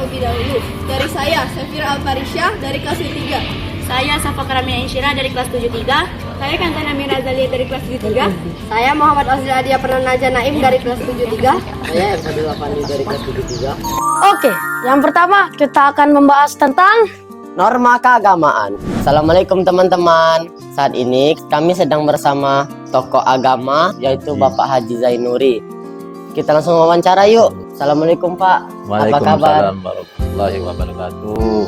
terlebih dahulu. Dari saya, Safira Alfarisya dari kelas 3. Saya Safa Karamia Insyira dari kelas 73. Saya Kantana Mirazalia dari kelas 73. Saya Muhammad Azri Adia Prananaja Naim dari kelas 73. Saya Fadil Afandi dari kelas 73. Oke, yang pertama kita akan membahas tentang Norma keagamaan. Assalamualaikum teman-teman. Saat ini kami sedang bersama tokoh agama yaitu Bapak Haji Zainuri. Kita langsung wawancara yuk. Assalamualaikum Pak. Apa kabar? Waalaikumsalam warahmatullahi wabarakatuh.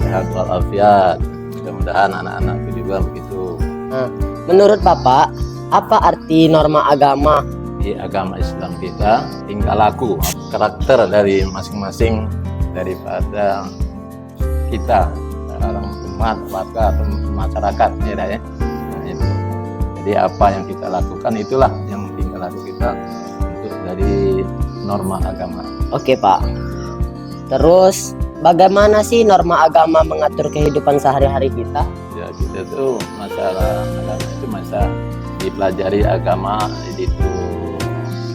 Sehat walafiat. Mudah-mudahan anak-anakku juga begitu. Nah, menurut Bapak, apa arti norma agama? Di agama Islam kita tingkah laku, karakter dari masing-masing daripada kita dalam umat, warga atau masyarakat ya. Nah, itu. Jadi apa yang kita lakukan itulah yang tingkah laku kita untuk dari norma agama. Oke Pak. Terus bagaimana sih norma agama mengatur kehidupan sehari-hari kita? Ya kita tuh masalah agama itu masa dipelajari agama itu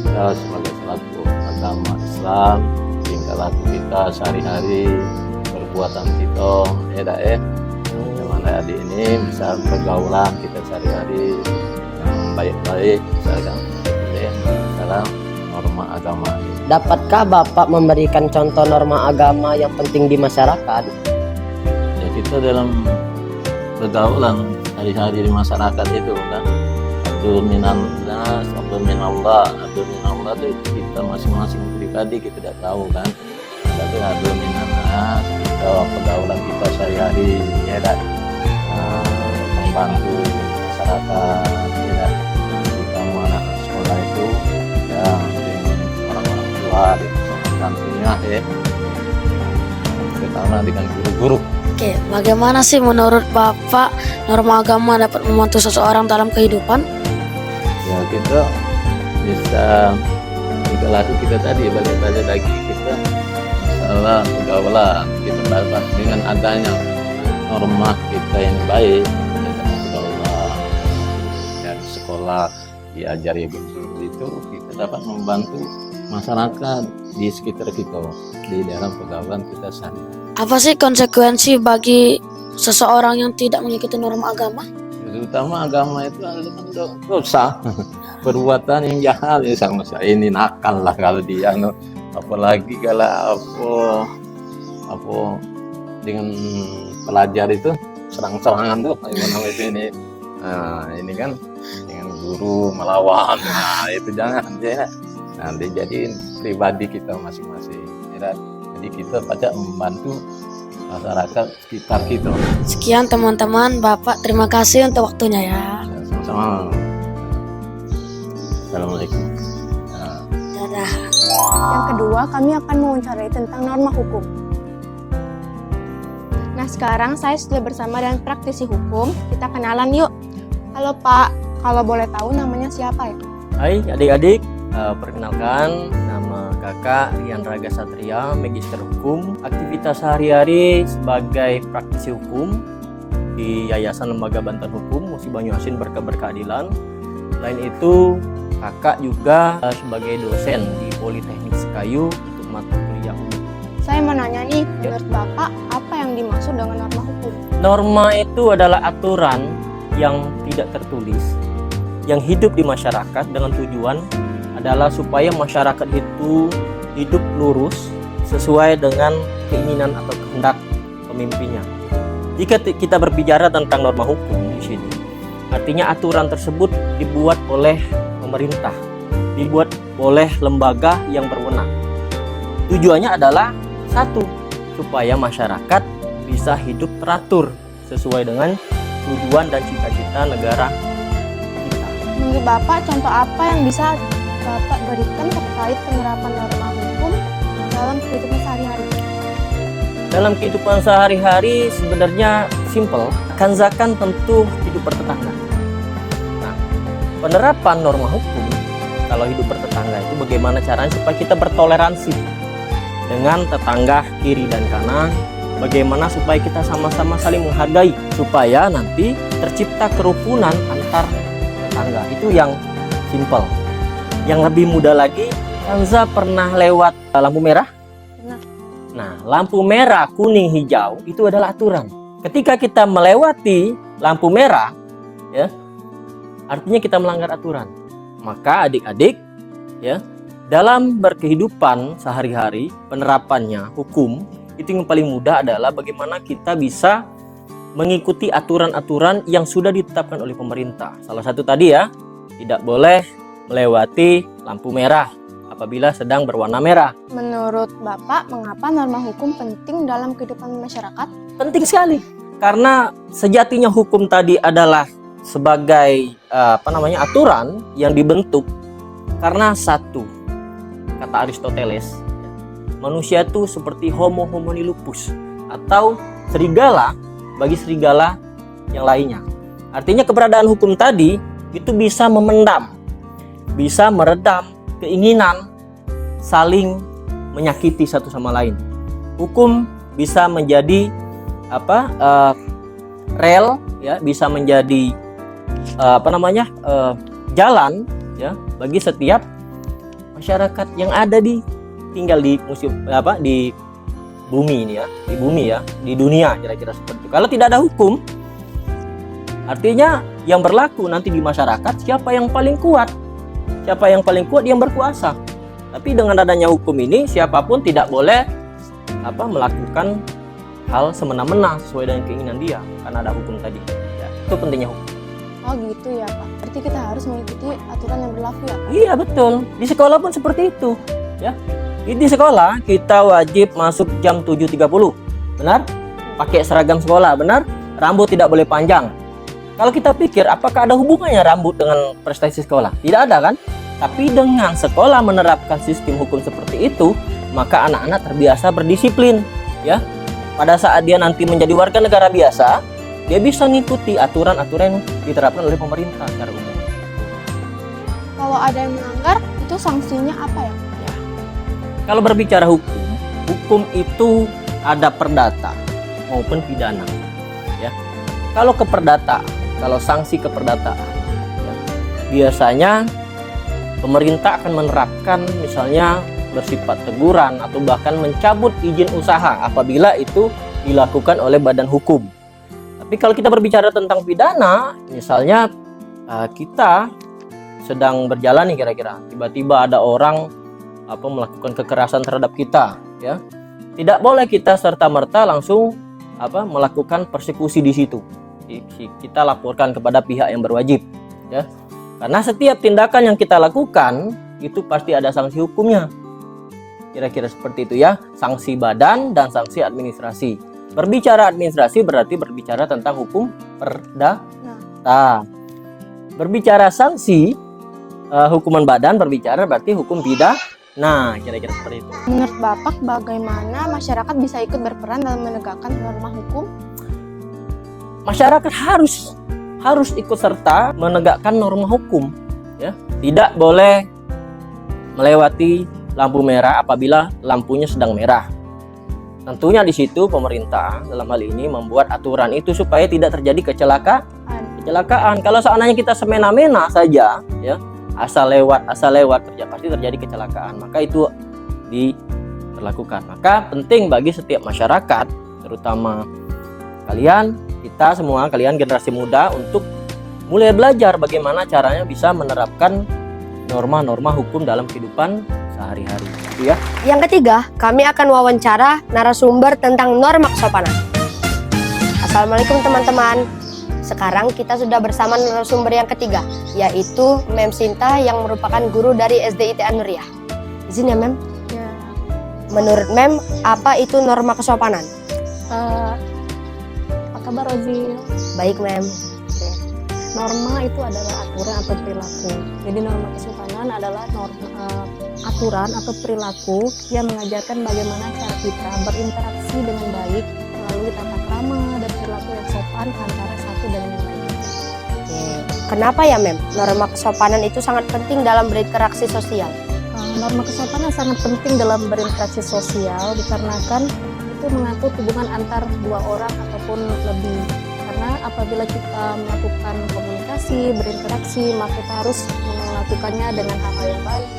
kita sebagai pelaku agama Islam, tingkah laku kita sehari-hari, perbuatan kita bagaimana di ini bisa pergaulan kita sehari-hari yang baik-baik misalkan dalam norma agama. Dapatkah Bapak memberikan contoh norma agama yang penting di masyarakat? Ya kita dalam pergaulan hari-hari di masyarakat itu kan abdul minan nas, abdul minallah itu kita masing-masing pribadi kita tidak tahu kan. Tapi abdul minan nas kita pergaulan kita sehari-hari ya kan, membantu masyarakat ya. Kita anak sekolah itu ya dengan orang-orang tua di santunya ya, terutama dengan guru-guru. Oke, bagaimana sih menurut Bapak norma agama dapat membantu seseorang dalam kehidupan? Ya kita bisa tingkah laku kita tadi balik-balik lagi kita masalah pergaulan kita dapat dengan adanya norma kita yang baik kita pergaulan dan sekolah diajari guru itu kita dapat membantu masyarakat di sekitar kita di dalam pergaulan kita sehari. Apa sih konsekuensi bagi seseorang yang tidak mengikuti norma agama? Terutama agama itu adalah dosa, perbuatan yang jahat ya, sama saya ini nakal lah kalau dia apalagi kalau apa dengan pelajar itu serang-serangan tuh gimana itu ini. Nah, ini kan dengan guru melawan, nah itu jangan ya. Nanti jadi pribadi kita masing-masing ya. Jadi kita pada membantu masyarakat sekitar kita. Sekian teman-teman, Bapak terima kasih untuk waktunya ya. Sama-sama. Assalamualaikum. Dadah. Yang kedua, kami akan mewawancarai tentang norma hukum. Nah, sekarang saya sudah bersama dengan praktisi hukum. Kita kenalan yuk. Halo Pak, kalau boleh tahu namanya siapa ya? Hai adik-adik, perkenalkan nama kakak Rian Raga Satria, Magister Hukum. Aktivitas sehari-hari sebagai praktisi hukum di Yayasan Lembaga Bantuan Hukum Musi Banyuasin Berkeadilan. Selain itu, kakak juga sebagai dosen di Politeknik Sekayu untuk mata kuliah umum. Saya mau nanya nih, menurut Bapak, apa yang dimaksud dengan norma hukum? Norma itu adalah aturan yang tidak tertulis, yang hidup di masyarakat dengan tujuan adalah supaya masyarakat itu hidup lurus sesuai dengan keinginan atau kehendak pemimpinnya. Jika kita berbicara tentang norma hukum di sini, artinya aturan tersebut dibuat oleh pemerintah, dibuat oleh lembaga yang berwenang. Tujuannya adalah satu, supaya masyarakat bisa hidup teratur sesuai dengan tujuan dan cita-cita negara kita. Menurut Bapak, contoh apa yang bisa Bapak berikan terkait penerapan norma hukum dalam kehidupan sehari-hari? Dalam kehidupan sehari-hari sebenarnya simple, kanzakan tentu hidup bertetangga. Nah, penerapan norma hukum kalau hidup bertetangga itu bagaimana caranya supaya kita bertoleransi dengan tetangga kiri dan kanan, bagaimana supaya kita sama-sama saling menghargai supaya nanti tercipta kerukunan antar tetangga. Itu yang simple. Yang lebih mudah lagi, Kanza pernah lewat lampu merah? Pernah. Nah, lampu merah, kuning, hijau itu adalah aturan. Ketika kita melewati lampu merah, ya, artinya kita melanggar aturan. Maka adik-adik, ya, dalam berkehidupan sehari-hari, penerapannya hukum itu yang paling mudah adalah bagaimana kita bisa mengikuti aturan-aturan yang sudah ditetapkan oleh pemerintah. Salah satu tadi ya, tidak boleh melewati lampu merah apabila sedang berwarna merah. Menurut Bapak, mengapa norma hukum penting dalam kehidupan masyarakat? Penting sekali karena sejatinya hukum tadi adalah sebagai aturan yang dibentuk karena satu, kata Aristoteles, manusia itu seperti homo homini lupus atau serigala bagi serigala yang lainnya. Artinya keberadaan hukum tadi itu bisa memendam, bisa meredam keinginan saling menyakiti satu sama lain. Hukum bisa menjadi rel, ya, bisa menjadi jalan, ya, bagi setiap masyarakat yang ada tinggal di di bumi ini ya, di dunia kira-kira seperti itu. Kalau tidak ada hukum, artinya yang berlaku nanti di masyarakat siapa yang paling kuat yang berkuasa. Tapi dengan adanya hukum ini siapapun tidak boleh melakukan hal semena-mena sesuai dengan keinginan dia karena ada hukum tadi. Ya, itu pentingnya hukum. Oh gitu ya Pak. Berarti kita harus mengikuti aturan yang berlaku ya Pak? Iya betul. Di sekolah pun seperti itu. Ya. Di sekolah kita wajib masuk jam 7.30. Benar? Pakai seragam sekolah, benar? Rambut tidak boleh panjang. Kalau kita pikir apakah ada hubungannya rambut dengan prestasi sekolah? Tidak ada kan? Tapi dengan sekolah menerapkan sistem hukum seperti itu, maka anak-anak terbiasa berdisiplin, ya. Pada saat dia nanti menjadi warga negara biasa, dia bisa mengikuti aturan-aturan yang diterapkan oleh pemerintah secara umum. Kalau ada yang melanggar, itu sanksinya apa ya? Kalau berbicara hukum itu ada perdata maupun pidana, ya. Kalau kalau sanksi keperdataan, ya, biasanya pemerintah akan menerapkan misalnya bersifat teguran atau bahkan mencabut izin usaha apabila itu dilakukan oleh badan hukum. Tapi kalau kita berbicara tentang pidana, misalnya kita sedang berjalan nih kira-kira, tiba-tiba ada orang melakukan kekerasan terhadap kita, ya. Tidak boleh kita serta-merta langsung melakukan persekusi di situ. Kita laporkan kepada pihak yang berwajib, ya. Karena setiap tindakan yang kita lakukan itu pasti ada sanksi hukumnya. Kira-kira seperti itu ya, sanksi badan dan sanksi administrasi. Berbicara administrasi berarti berbicara tentang hukum perdata. Berbicara sanksi hukuman badan berbicara berarti hukum pidana. Nah, kira-kira seperti itu. Menurut Bapak, bagaimana masyarakat bisa ikut berperan dalam menegakkan norma hukum? Masyarakat harus ikut serta menegakkan norma hukum, ya. Tidak boleh melewati lampu merah apabila lampunya sedang merah. Tentunya di situ pemerintah dalam hal ini membuat aturan itu supaya tidak terjadi kecelakaan. Kalau seandainya kita semena-mena saja, ya, asal lewat pasti terjadi kecelakaan. Maka itu diberlakukan. Maka penting bagi setiap masyarakat, terutama kalian generasi muda, untuk mulai belajar bagaimana caranya bisa menerapkan norma-norma hukum dalam kehidupan sehari-hari, ya. Yang ketiga, kami akan wawancara narasumber tentang norma kesopanan. Assalamualaikum teman-teman. Sekarang kita sudah bersama narasumber yang ketiga, yaitu Mem Sinta yang merupakan guru dari SDIT An-Nuriyah. Izin ya Mem? Ya. Menurut Mem, apa itu norma kesopanan? Apa kabar Ozil? Baik Mem. Norma itu adalah aturan atau perilaku. Jadi norma kesopanan adalah aturan atau perilaku yang mengajarkan bagaimana cara kita berinteraksi dengan baik melalui tata krama dan perilaku yang sopan antara satu dan yang lain. Kenapa ya Mem? Norma kesopanan itu sangat penting dalam berinteraksi sosial. Norma kesopanan sangat penting dalam berinteraksi sosial dikarenakan itu mengatur hubungan antar dua orang ataupun lebih. Karena apabila kita melakukan komunikasi, berinteraksi, maka kita harus melakukannya dengan hal-hal yang baik,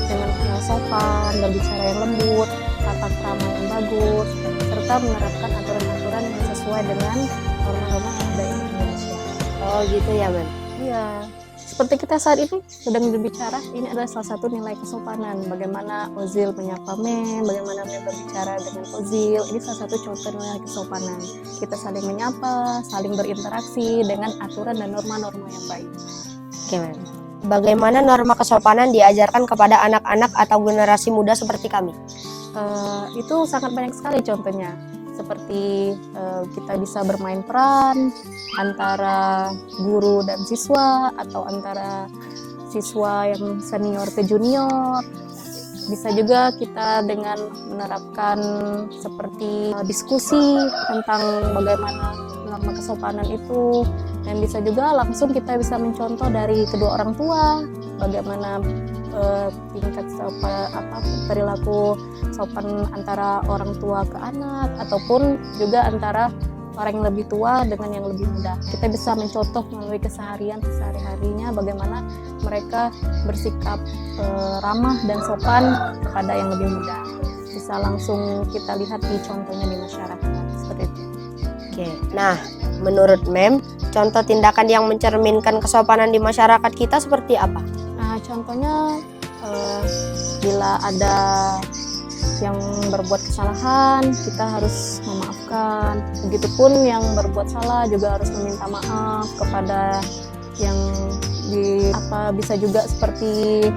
dengan sopan, berbicara yang lembut, tata krama yang bagus, serta menerapkan aturan-aturan yang sesuai dengan norma-norma yang ada di Indonesia. Oh gitu ya, Mem. Iya, seperti kita saat ini sedang berbicara, ini adalah salah satu nilai kesopanan. Bagaimana Ozil menyapa Mem, bagaimana Mem berbicara dengan Ozil, ini salah satu contoh nilai kesopanan. Kita saling menyapa, saling berinteraksi dengan aturan dan norma-norma yang baik. Oke, Mem. Bagaimana norma kesopanan diajarkan kepada anak-anak atau generasi muda seperti kami? Itu sangat banyak sekali contohnya. Seperti kita bisa bermain peran antara guru dan siswa, atau antara siswa yang senior ke junior. Bisa juga kita dengan menerapkan seperti diskusi tentang bagaimana norma kesopanan itu, dan bisa juga langsung kita bisa mencontoh dari kedua orang tua bagaimana tingkat perilaku sopan antara orang tua ke anak, ataupun juga antara orang yang lebih tua dengan yang lebih muda. Kita bisa mencontoh melalui keseharian sehari-harinya bagaimana mereka bersikap ramah dan sopan kepada yang lebih muda. Bisa langsung kita lihat di contohnya di masyarakat seperti itu. Oke. Nah, menurut Mem, contoh tindakan yang mencerminkan kesopanan di masyarakat kita seperti apa? Nah, contohnya bila ada yang berbuat kesalahan, kita harus memaafkan. Begitupun yang berbuat salah juga harus meminta maaf kepada yang bisa juga seperti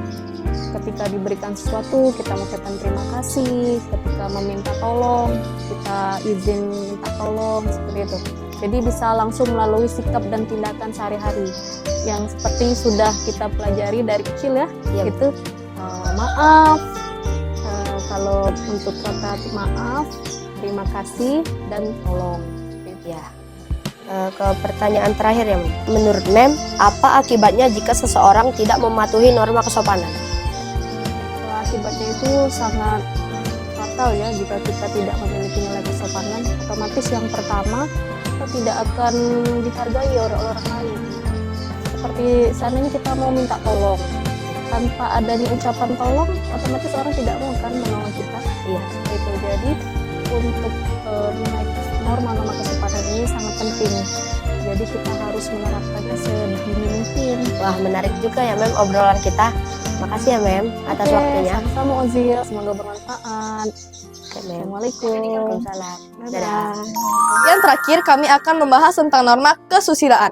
ketika diberikan sesuatu kita mengucapkan terima kasih, ketika meminta tolong kita izin minta tolong, seperti itu. Jadi bisa langsung melalui sikap dan tindakan sehari-hari yang seperti sudah kita pelajari dari kecil ya, itu maaf, kalau untuk kata maaf, terima kasih, dan tolong. Ya. Ke pertanyaan terakhir ya, Mem. Menurut Mem, apa akibatnya jika seseorang tidak mematuhi norma kesopanan? Akibatnya itu sangat fatal ya jika kita tidak memiliki nilai kesopanan. Otomatis yang pertama, kita tidak akan dihargai oleh orang lain. Seperti seandainya kita mau minta tolong, tanpa adanya ucapan tolong, otomatis orang tidak mau kan menolong kita. Iya, itu. Jadi untuk menaik norma-norma kesopanan ini sangat penting. Jadi kita harus menerapkannya sedini mungkin. Wah, menarik juga ya, Mem, obrolan kita. Makasih ya, Mem, atas waktunya. Sama-sama Ozil, semoga bermanfaat. Oke, Mem. Assalamualaikum. Waalaikumsalam. Dadah. Yang terakhir, kami akan membahas tentang norma kesusilaan.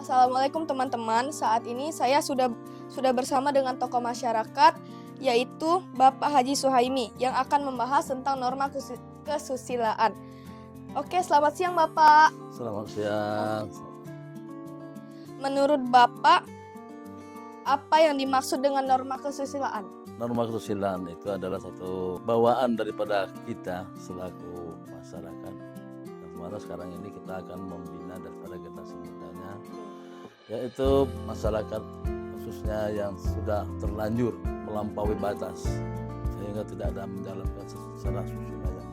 Assalamualaikum teman-teman. Saat ini saya sudah bersama dengan tokoh masyarakat, yaitu Bapak Haji Suhaimi, yang akan membahas tentang norma kesusilaan. Oke, selamat siang Bapak. Selamat siang. Menurut Bapak, apa yang dimaksud dengan norma kesusilaan? Norma kesusilaan itu adalah satu bawaan daripada kita selaku masyarakat. Yang sekarang ini kita akan membina daripada generasi mudanya, yaitu masyarakat khususnya yang sudah terlanjur melampaui batas sehingga tidak ada menjalankan secara susila yang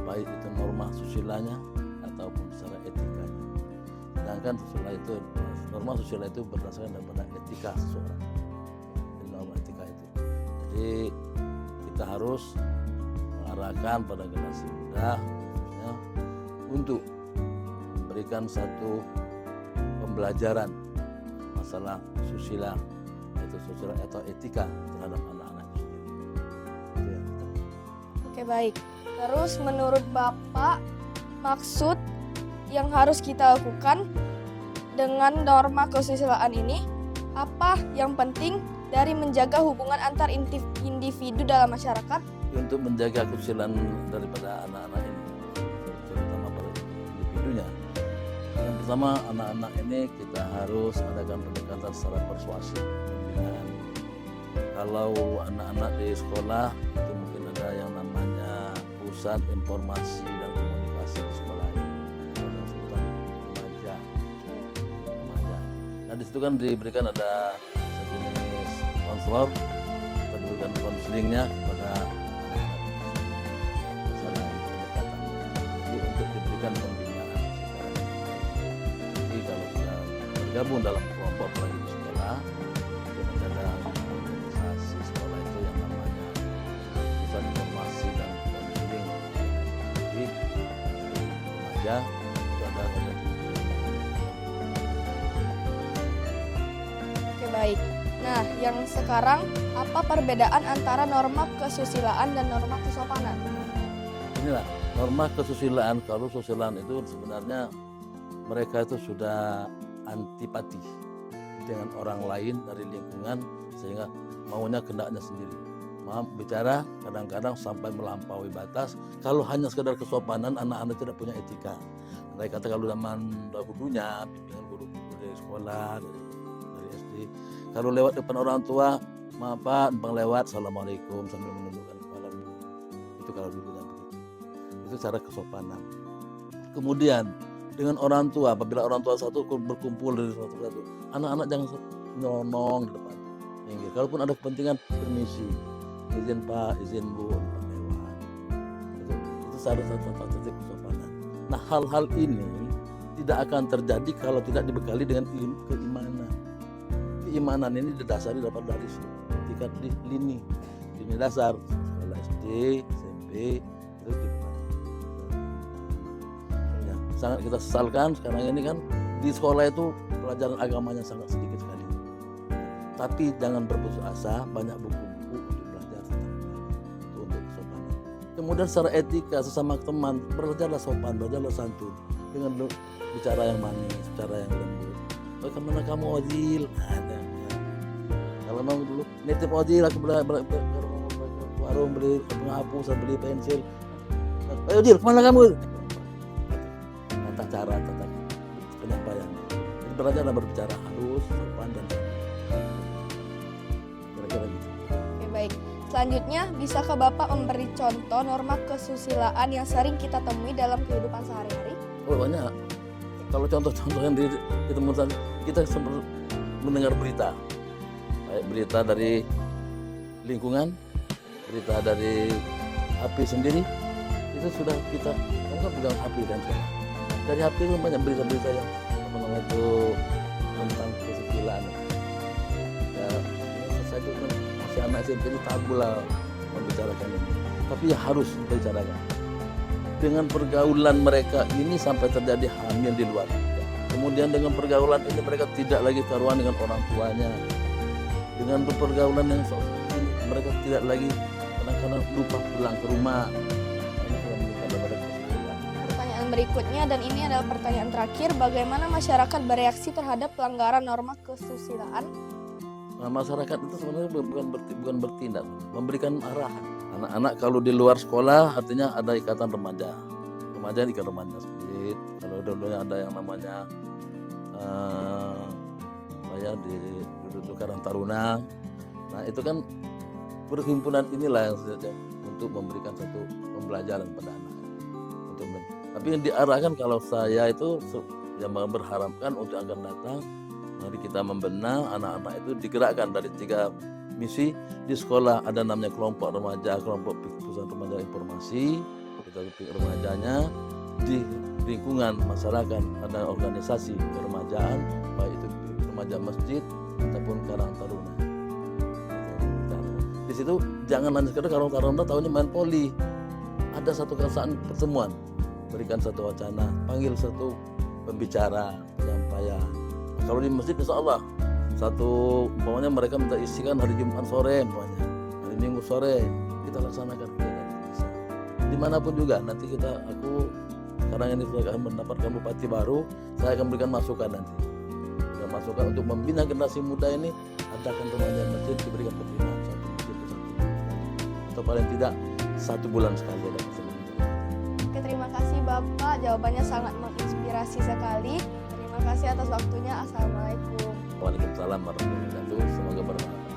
baik itu norma susilanya ataupun secara etikanya. Sedangkan norma susila itu berdasarkan daripada etika seseorang. Jadi norma etika itu. Jadi kita harus mengarahkan pada generasi muda khususnya untuk memberikan satu pembelajaran masalah susila, yaitu susila atau etika terhadap anak-anak itu sendiri. Oke, baik. Terus menurut Bapak, maksud yang harus kita lakukan dengan norma kesusilaan ini, apa yang penting dari menjaga hubungan antar individu dalam masyarakat? Untuk menjaga kesusilaan daripada anak-anak ini, terutama pada individunya. Yang pertama, anak-anak ini kita harus adakan pendekatan secara persuasif, pembinaan. Kalau anak-anak di sekolah itu mungkin ada yang namanya pusat informasi dan komunikasi di sekolah ini, remaja. Nah, di situ kan diberikan ada sejenis konselor, kita berikan konselingnya kepada sana pendekatan. Jadi untuk diberikan pembinaan. Jadi kalau kita bergabung dalam kelompok lagi di sekolah, untuk menjaga organisasi remaja itu ada Oke, baik. Nah, yang sekarang apa perbedaan antara norma kesusilaan dan norma kesopanan? inilah norma kesusilaan. Kalau kesusilaan itu sebenarnya mereka itu sudah antipati dengan orang lain dari lingkungan sehingga maunya kendaknya sendiri. Maaf bicara kadang-kadang sampai melampaui batas. Kalau hanya sekedar kesopanan, anak-anak tidak punya etika. Mereka kata kalau zaman dahulunya bimbingan guru dari sekolah dari SD, kalau lewat depan orang tua, maaf Pak, numpang lewat, assalamualaikum sambil menundukkan kepala dulu. Itu kalau dulunya begitu. Itu cara kesopanan. Kemudian dengan orang tua, apabila orang tua satu berkumpul dari satu-satu, anak-anak jangan nyonong di depan. Minggir. Kalaupun ada kepentingan, permisi, izin Pak, izin Bu, lewat. Itu salah satu titik kesopanan. Nah, hal-hal ini tidak akan terjadi kalau tidak dibekali dengan keimanan. Keimanan ini didasari dapat dari tingkat lini dasar, sekolah SD, SMP, itu ya, sangat kita sesalkan sekarang ini kan di sekolah itu pelajaran agamanya sangat sedikit sekali. Tapi jangan berputus asa, banyak buku-buku untuk belajar untuk kesopanan. Kemudian secara etika sesama teman, belajarlah sopan, belajarlah santun dengan bicara yang manis, bicara yang lembut. Oh, kemana kamu Ojil? Ada. Kalau mau dulu nitip Ojil, aku beli warung beli penghapus, beli pensil. Ayo Ojil, kemana kamu? Tata cara, tata penyampaian. Jadi belajarlah berbicara halus, sopan dan kira-kira gitu. Oke, baik. Selanjutnya, bisakah Bapak memberi contoh norma kesusilaan yang sering kita temui dalam kehidupan sehari-hari? Oh, banyak. Kalau contoh-contoh yang ditemukan, kita sempat mendengar berita. Baik berita dari lingkungan, berita dari HP sendiri, itu sudah kita, kamu kan pegang HP kan? Dari HP itu banyak berita-berita yang itu tentang kesusilaan. Ya, saya itu kan masih anak SMP itu tabu lah membicarakan ini. Tapi ya harus dibicarakan. Dengan pergaulan mereka ini sampai terjadi hamil di luar nikah. Kemudian dengan pergaulan ini mereka tidak lagi karuan dengan orang tuanya. Dengan pergaulan yang mereka tidak lagi kadang-kadang lupa pulang ke rumah. Pertanyaan berikutnya, dan ini adalah pertanyaan terakhir, bagaimana masyarakat bereaksi terhadap pelanggaran norma kesusilaan? Nah, masyarakat itu sebenarnya bukan bertindak, memberikan arahan. Anak-anak kalau di luar sekolah artinya ada ikatan remaja. Remaja ikatan remaja sedikit. Kalau dulunya ada yang namanya di Karang Taruna. Nah, itu kan perhimpunan inilah yang untuk memberikan satu pembelajaran pada anak. Tapi yang diarahkan kalau saya itu yang berharapkan untuk akan datang, mari kita membina anak-anak itu digerakkan dari 3 misi di sekolah. Ada namanya kelompok remaja, kelompok pusat remaja informasi, kita remajanya di lingkungan masyarakat ada organisasi keremajaan, baik itu remaja masjid ataupun Karang Taruna. Di situ jangan hanya sekedar Karang Taruna tahunya main poli. Ada satu kesamaan pertemuan, berikan satu wacana, panggil satu pembicara, penyampaian. Kalau di masjid insya Allah satu umpamanya mereka minta isikan hari Jumat sore, umpamanya hari Minggu sore, kita laksanakan bisa. Dimanapun juga nanti aku sekarang ini sudah mendapatkan bupati baru, saya akan berikan masukan nanti. Dan masukan untuk membina generasi muda ini, adakan remaja masjid diberikan pertimbangan satu masjid ke satu atau paling tidak 1 bulan sekali ada kesempatan. Oke, terima kasih Bapak, jawabannya sangat menginspirasi sekali. Terima kasih atas waktunya. Assalamualaikum. Waalaikumsalam warahmatullahi wabarakatuh. Semoga bermanfaat.